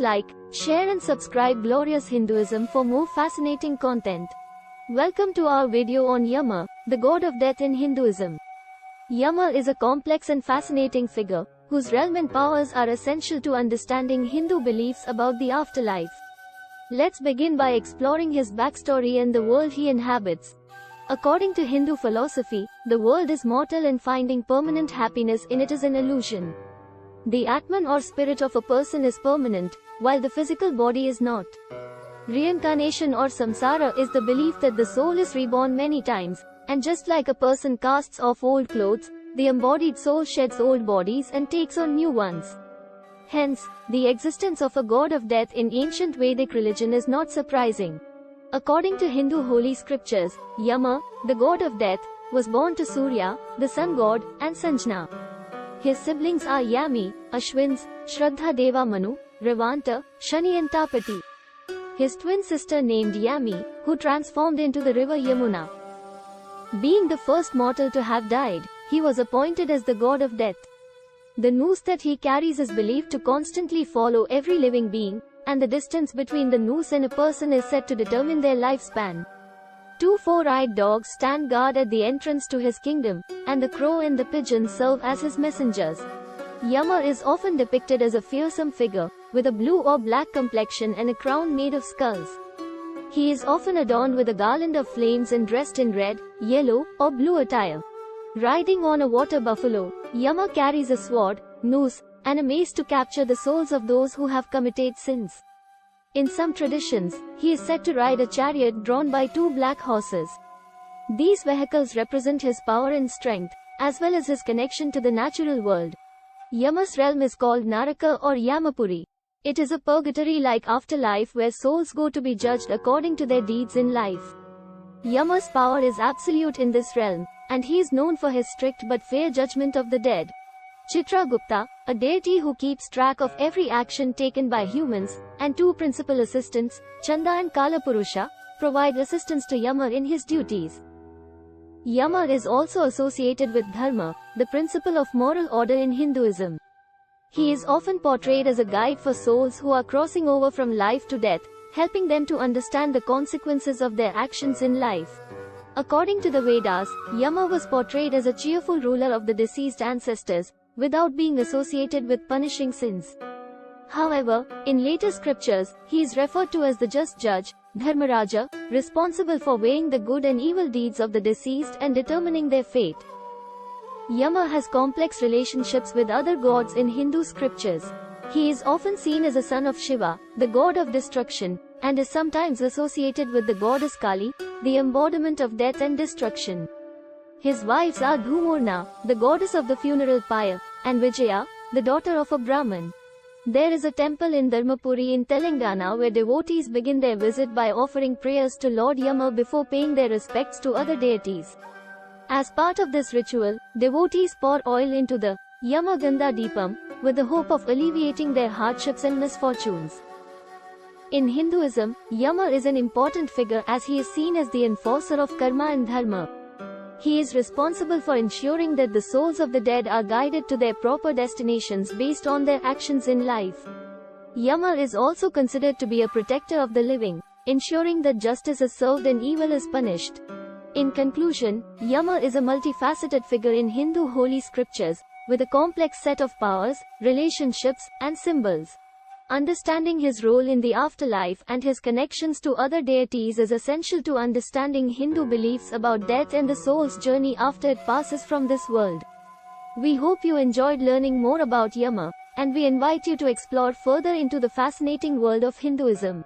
Please like, share and subscribe Glorious Hinduism for more fascinating content. Welcome to our video on Yama, the god of death in Hinduism. Yama is a complex and fascinating figure, whose realm and powers are essential to understanding Hindu beliefs about the afterlife. Let's begin by exploring his backstory and the world he inhabits. According to Hindu philosophy, the world is mortal and finding permanent happiness in it is an illusion. The Atman or spirit of a person is permanent, while the physical body is not. Reincarnation or samsara is the belief that the soul is reborn many times, and just like a person casts off old clothes, the embodied soul sheds old bodies and takes on new ones. Hence, the existence of a god of death in ancient Vedic religion is not surprising. According to Hindu holy scriptures, Yama, the god of death, was born to Surya, the sun god, and Sanjna. His siblings are Yami, Ashwins, Shraddha Deva Manu, Revanta, Shani and Tapati. His twin sister named Yami, who transformed into the river Yamuna. Being the first mortal to have died, he was appointed as the god of death. The noose that he carries is believed to constantly follow every living being, and the distance between the noose and a person is said to determine their lifespan. Two four-eyed dogs stand guard at the entrance to his kingdom, and the crow and the pigeon serve as his messengers. Yama is often depicted as a fearsome figure, with a blue or black complexion and a crown made of skulls. He is often adorned with a garland of flames and dressed in red, yellow, or blue attire. Riding on a water buffalo, Yama carries a sword, noose, and a mace to capture the souls of those who have committed sins. In some traditions, he is said to ride a chariot drawn by two black horses. These vehicles represent his power and strength, as well as his connection to the natural world. Yama's realm is called Naraka or Yamapuri. It is a purgatory-like afterlife where souls go to be judged according to their deeds in life. Yama's power is absolute in this realm, and he is known for his strict but fair judgment of the dead. Chitragupta, a deity who keeps track of every action taken by humans, and two principal assistants, Chanda and Kalapurusha, provide assistance to Yama in his duties. Yama is also associated with Dharma, the principle of moral order in Hinduism. He is often portrayed as a guide for souls who are crossing over from life to death, helping them to understand the consequences of their actions in life. According to the Vedas, Yama was portrayed as a cheerful ruler of the deceased ancestors, without being associated with punishing sins. However, in later scriptures, he is referred to as the just judge, Dharmaraja, responsible for weighing the good and evil deeds of the deceased and determining their fate. Yama has complex relationships with other gods in Hindu scriptures. He is often seen as a son of Shiva, the god of destruction, and is sometimes associated with the goddess Kali, the embodiment of death and destruction. His wives are Dhumurna, the goddess of the funeral pyre, and Vijaya, the daughter of a Brahmin. There is a temple in Dharmapuri in Telangana where devotees begin their visit by offering prayers to Lord Yama before paying their respects to other deities. As part of this ritual, devotees pour oil into the Yama Gandha Deepam, with the hope of alleviating their hardships and misfortunes. In Hinduism, Yama is an important figure as he is seen as the enforcer of karma and dharma. He is responsible for ensuring that the souls of the dead are guided to their proper destinations based on their actions in life. Yama is also considered to be a protector of the living, ensuring that justice is served and evil is punished. In conclusion, Yama is a multifaceted figure in Hindu holy scriptures, with a complex set of powers, relationships, and symbols. Understanding his role in the afterlife and his connections to other deities is essential to understanding Hindu beliefs about death and the soul's journey after it passes from this world. We hope you enjoyed learning more about Yama, and we invite you to explore further into the fascinating world of Hinduism.